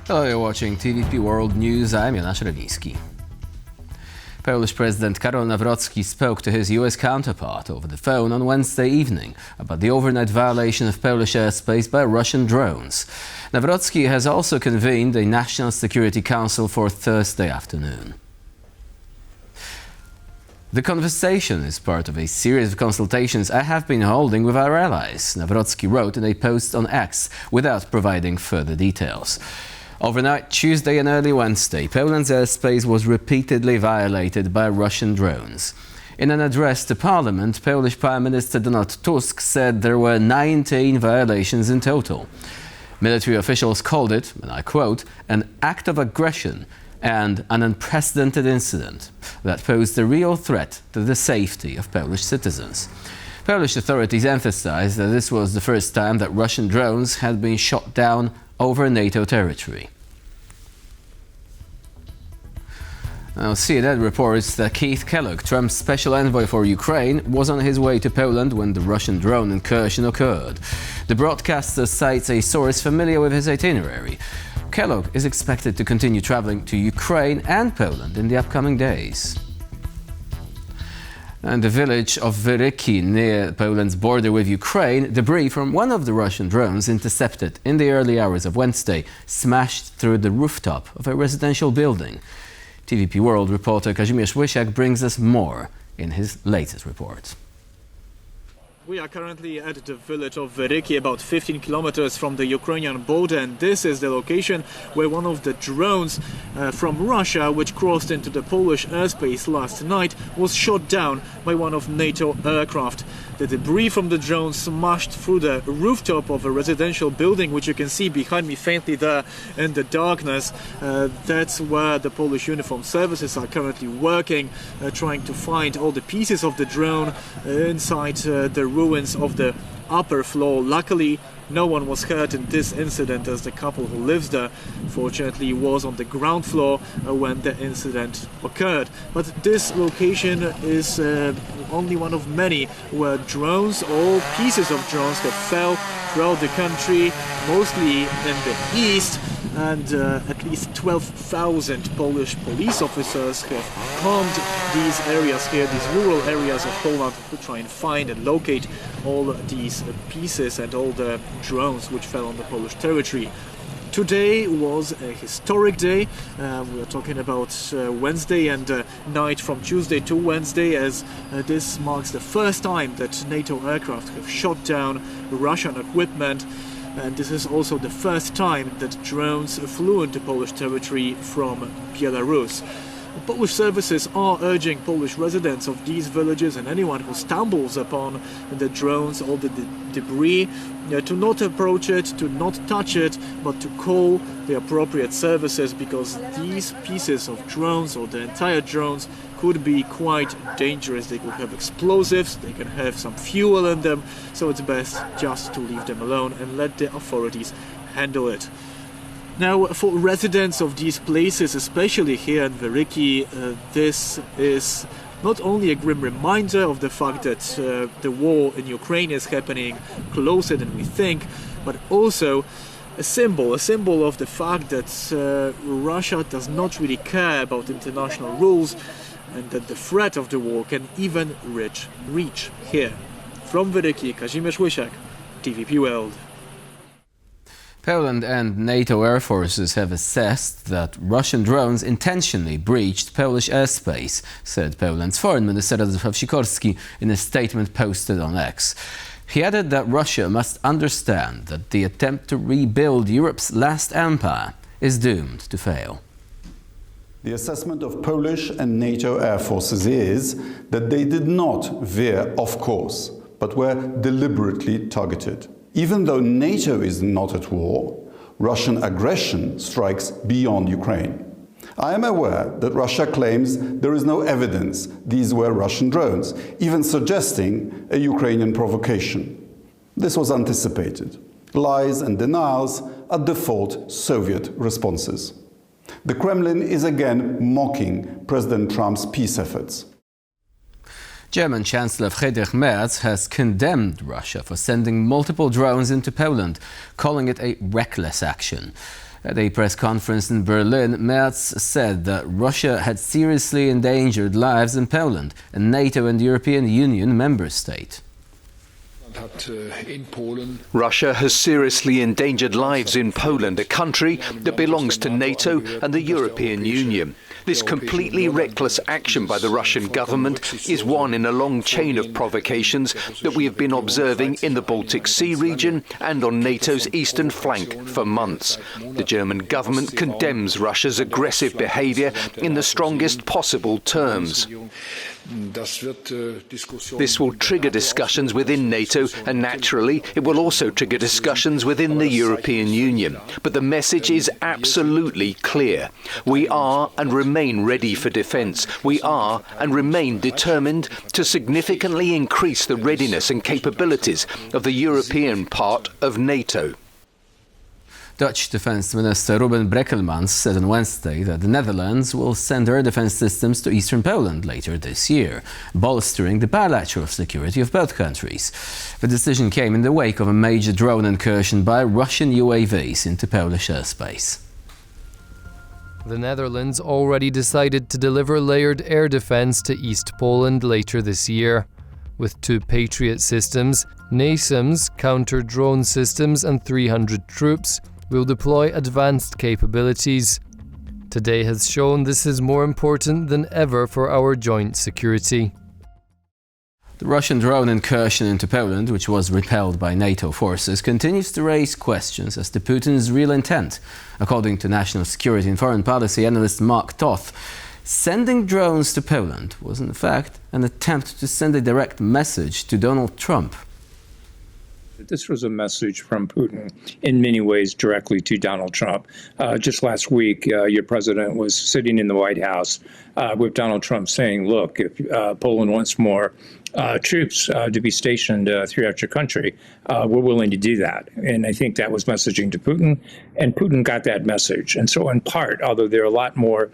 Hello, you're watching TVP World News. I'm Jonasz Reliński. Polish President Karol Nawrocki spoke to his US counterpart over the phone on Wednesday evening about the overnight violation of Polish airspace by Russian drones. Nawrocki has also convened a National Security Council for Thursday afternoon. The conversation is part of a series of consultations I have been holding with our allies, Nawrocki wrote in a post on X without providing further details. Overnight, Tuesday and early Wednesday, Poland's airspace was repeatedly violated by Russian drones. In an address to Parliament, Polish Prime Minister Donald Tusk said there were 19 violations in total. Military officials called it, and I quote, an act of aggression and an unprecedented incident that posed a real threat to the safety of Polish citizens. Polish authorities emphasized that this was the first time that Russian drones had been shot down over NATO territory. Now, CNN reports that Keith Kellogg, Trump's special envoy for Ukraine, was on his way to Poland when the Russian drone incursion occurred. The broadcaster cites a source familiar with his itinerary. Kellogg is expected to continue traveling to Ukraine and Poland in the upcoming days. And the village of Wyryki, near Poland's border with Ukraine, debris from one of the Russian drones intercepted in the early hours of Wednesday smashed through the rooftop of a residential building. TVP World reporter Kazimierz Łysiak brings us more in his latest report. We are currently at the village of Wyryki, about 15 kilometers from the Ukrainian border, and this is the location where one of the drones from Russia, which crossed into the Polish airspace last night, was shot down by one of NATO aircraft. The debris from the drone smashed through the rooftop of a residential building, which you can see behind me faintly there in the darkness. That's where the Polish uniformed services are currently working, trying to find all the pieces of the drone inside the ruins of the upper floor. Luckily, no one was hurt in this incident, as the couple who lives there fortunately was on the ground floor when the incident occurred. But this location is only one of many where drones or pieces of drones have fell throughout the country, mostly in the east, and at least 12,000 Polish police officers have combed these areas here, these rural areas of Poland, to try and find and locate all these pieces and all the drones which fell on the Polish territory. Today was a historic day. We are talking about Wednesday and night from Tuesday to Wednesday, as this marks the first time that NATO aircraft have shot down Russian equipment. And this is also the first time that drones flew into Polish territory from Belarus. Polish services are urging Polish residents of these villages and anyone who stumbles upon the drones or the debris to not approach it, to not touch it, but to call the appropriate services, because these pieces of drones or the entire drones could be quite dangerous. They could have explosives, they can have some fuel in them, so it's best just to leave them alone and let the authorities handle it. Now, for residents of these places, especially here in Wyryki, this is not only a grim reminder of the fact that the war in Ukraine is happening closer than we think, but also a symbol of the fact that Russia does not really care about international rules, and that the threat of the war can even reach here. From Wyryki, Kazimierz Łysiak, TVP World. Poland and NATO air forces have assessed that Russian drones intentionally breached Polish airspace, said Poland's Foreign Minister Radosław Sikorski in a statement posted on X. He added that Russia must understand that the attempt to rebuild Europe's last empire is doomed to fail. The assessment of Polish and NATO air forces is that they did not veer off course, but were deliberately targeted. Even though NATO is not at war, Russian aggression strikes beyond Ukraine. I am aware that Russia claims there is no evidence these were Russian drones, even suggesting a Ukrainian provocation. This was anticipated. Lies and denials are default Soviet responses. The Kremlin is again mocking President Trump's peace efforts. German Chancellor Friedrich Merz has condemned Russia for sending multiple drones into Poland, calling it a reckless action. At a press conference in Berlin, Merz said that Russia had seriously endangered lives in Poland, a NATO and European Union member state. Russia has seriously endangered lives in Poland, a country that belongs to NATO and the European Union. This completely reckless action by the Russian government is one in a long chain of provocations that we have been observing in the Baltic Sea region and on NATO's eastern flank for months. The German government condemns Russia's aggressive behavior in the strongest possible terms. This will trigger discussions within NATO, and naturally it will also trigger discussions within the European Union. But the message is absolutely clear. We are and remain ready for defence. We are and remain determined to significantly increase the readiness and capabilities of the European part of NATO. Dutch Defence Minister Ruben Brekelmans said on Wednesday that the Netherlands will send air defence systems to eastern Poland later this year, bolstering the bilateral security of both countries. The decision came in the wake of a major drone incursion by Russian UAVs into Polish airspace. The Netherlands already decided to deliver layered air defence to East Poland later this year. With 2 Patriot systems, NASAMS counter-drone systems and 300 troops, will deploy advanced capabilities. Today has shown this is more important than ever for our joint security. The Russian drone incursion into Poland, which was repelled by NATO forces, continues to raise questions as to Putin's real intent. According to national security and foreign policy analyst Mark Toth, sending drones to Poland was in fact an attempt to send a direct message to Donald Trump. This was a message from Putin in many ways directly to Donald Trump. Just last week, your president was sitting in the White House with Donald Trump saying, look, if Poland wants more troops to be stationed throughout your country, we're willing to do that. And I think that was messaging to Putin, and Putin got that message. And so in part, although there are a lot more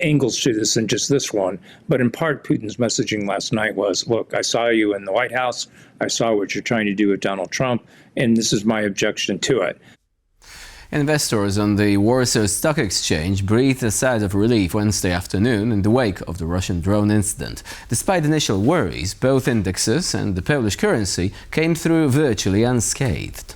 angles to this than just this one, but in part, Putin's messaging last night was, look, I saw you in the White House, I saw what you're trying to do with Donald Trump, and this is my objection to it. Investors on the Warsaw Stock Exchange breathed a sigh of relief Wednesday afternoon in the wake of the Russian drone incident. Despite initial worries, both indexes and the Polish currency came through virtually unscathed.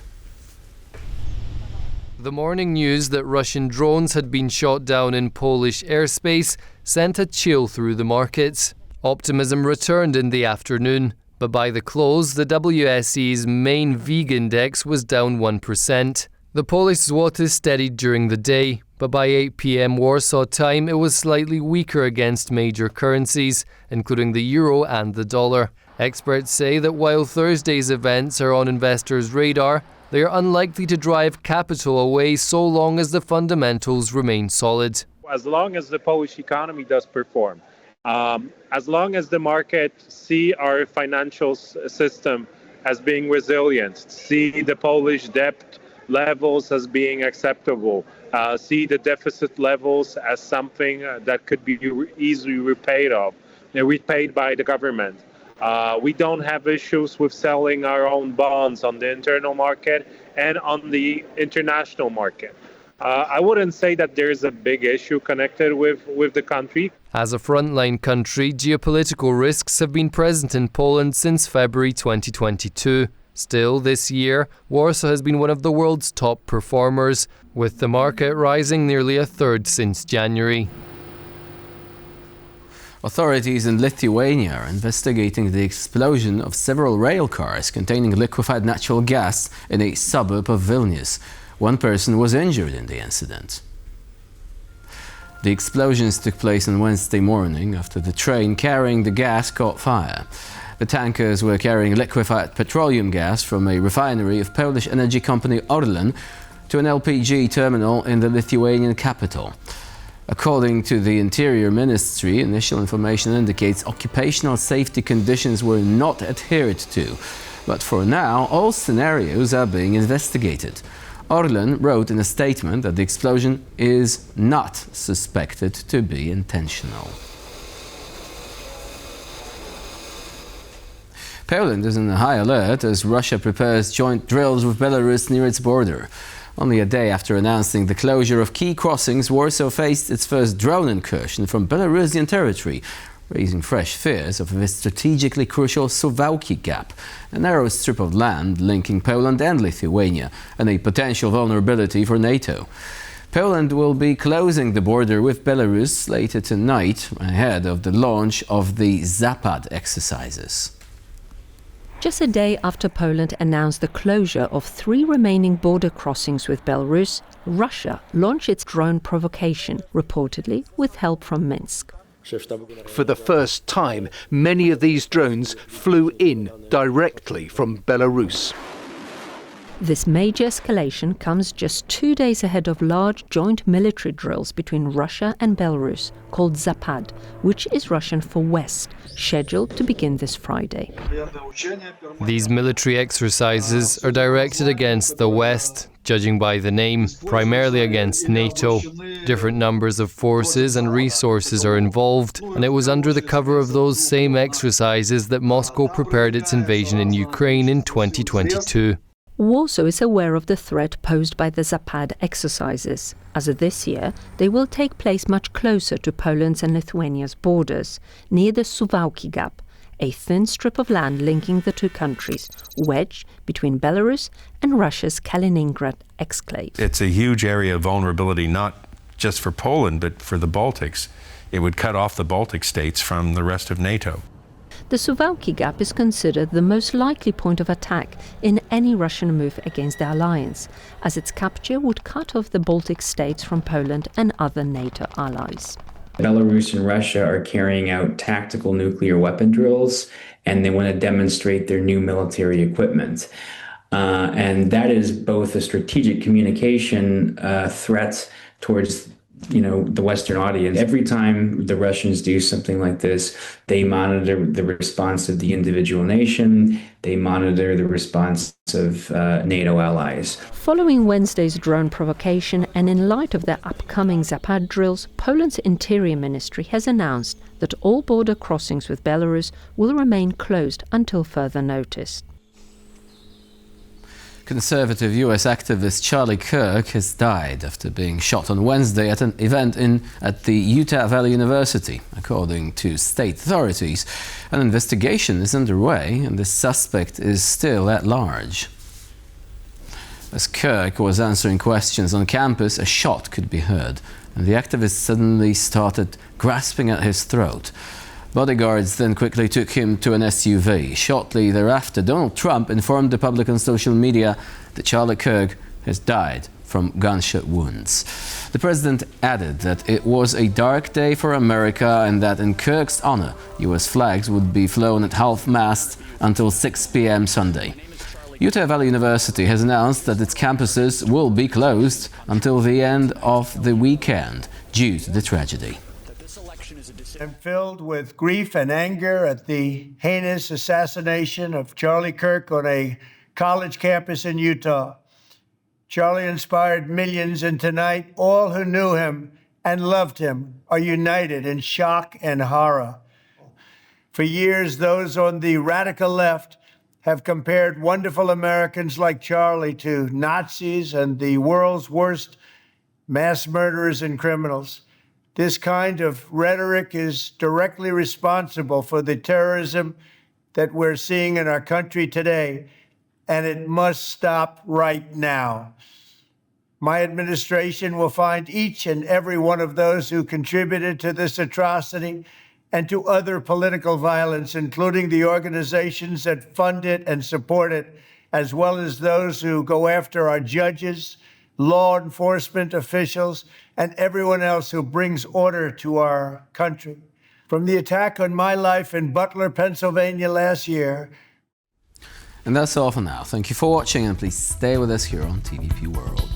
The morning news that Russian drones had been shot down in Polish airspace sent a chill through the markets. Optimism returned in the afternoon, but by the close, the WSE's main VIG index was down 1%. The Polish zloty steadied during the day, but by 8 p.m. Warsaw time it was slightly weaker against major currencies, including the euro and the dollar. Experts say that while Thursday's events are on investors' radar, they are unlikely to drive capital away so long as the fundamentals remain solid. As long as the Polish economy does perform, as long as the market see our financial system as being resilient, see the Polish debt levels as being acceptable, see the deficit levels as something that could be easily repaid by the government. We don't have issues with selling our own bonds on the internal market and on the international market. I wouldn't say that there is a big issue connected with the country. As a frontline country, geopolitical risks have been present in Poland since February 2022. Still, this year, Warsaw has been one of the world's top performers, with the market rising nearly a third since January. Authorities in Lithuania are investigating the explosion of several rail cars containing liquefied natural gas in a suburb of Vilnius. One person was injured in the incident. The explosions took place on Wednesday morning after the train carrying the gas caught fire. The tankers were carrying liquefied petroleum gas from a refinery of Polish energy company Orlen to an LPG terminal in the Lithuanian capital. According to the Interior Ministry, initial information indicates occupational safety conditions were not adhered to. But for now, all scenarios are being investigated. Orlen wrote in a statement that the explosion is not suspected to be intentional. Poland is on high alert as Russia prepares joint drills with Belarus near its border. Only a day after announcing the closure of key crossings, Warsaw faced its first drone incursion from Belarusian territory, raising fresh fears of the strategically crucial Suwałki Gap, a narrow strip of land linking Poland and Lithuania, and a potential vulnerability for NATO. Poland will be closing the border with Belarus later tonight, ahead of the launch of the Zapad exercises. Just a day after Poland announced the closure of 3 remaining border crossings with Belarus, Russia launched its drone provocation, reportedly with help from Minsk. For the first time, many of these drones flew in directly from Belarus. This major escalation comes just 2 days ahead of large joint military drills between Russia and Belarus, called Zapad, which is Russian for West, scheduled to begin this Friday. These military exercises are directed against the West, judging by the name, primarily against NATO. Different numbers of forces and resources are involved, and it was under the cover of those same exercises that Moscow prepared its invasion in Ukraine in 2022. Warsaw is aware of the threat posed by the Zapad exercises. As of this year, they will take place much closer to Poland's and Lithuania's borders, near the Suwałki Gap, a thin strip of land linking the two countries, wedged between Belarus and Russia's Kaliningrad exclave. It's a huge area of vulnerability, not just for Poland, but for the Baltics. It would cut off the Baltic states from the rest of NATO. The Suwałki Gap is considered the most likely point of attack in any Russian move against the alliance, as its capture would cut off the Baltic states from Poland and other NATO allies. Belarus and Russia are carrying out tactical nuclear weapon drills, and they want to demonstrate their new military equipment. And that is both a strategic communication threat towards the Western audience. Every time the Russians do something like this, they monitor the response of the individual nation, they monitor the response of NATO allies. Following Wednesday's drone provocation and in light of the upcoming Zapad drills, Poland's Interior Ministry has announced that all border crossings with Belarus will remain closed until further notice. Conservative US activist Charlie Kirk has died after being shot on Wednesday at an event at the Utah Valley University. According to state authorities, an investigation is underway and the suspect is still at large. As Kirk was answering questions on campus, a shot could be heard, and the activist suddenly started grasping at his throat. Bodyguards then quickly took him to an SUV. Shortly thereafter, Donald Trump informed the public on social media that Charlie Kirk has died from gunshot wounds. The president added that it was a dark day for America and that in Kirk's honor, US flags would be flown at half-mast until 6 p.m. Sunday. Utah Valley University has announced that its campuses will be closed until the end of the weekend due to the tragedy. I'm filled with grief and anger at the heinous assassination of Charlie Kirk on a college campus in Utah. Charlie inspired millions, and tonight all who knew him and loved him are united in shock and horror. For years, those on the radical left have compared wonderful Americans like Charlie to Nazis and the world's worst mass murderers and criminals. This kind of rhetoric is directly responsible for the terrorism that we're seeing in our country today, and it must stop right now. My administration will find each and every one of those who contributed to this atrocity and to other political violence, including the organizations that fund it and support it, as well as those who go after our judges, law enforcement officials, and everyone else who brings order to our country. From the attack on my life in Butler, Pennsylvania last year. And that's all for now. Thank you for watching, and please stay with us here on TVP World.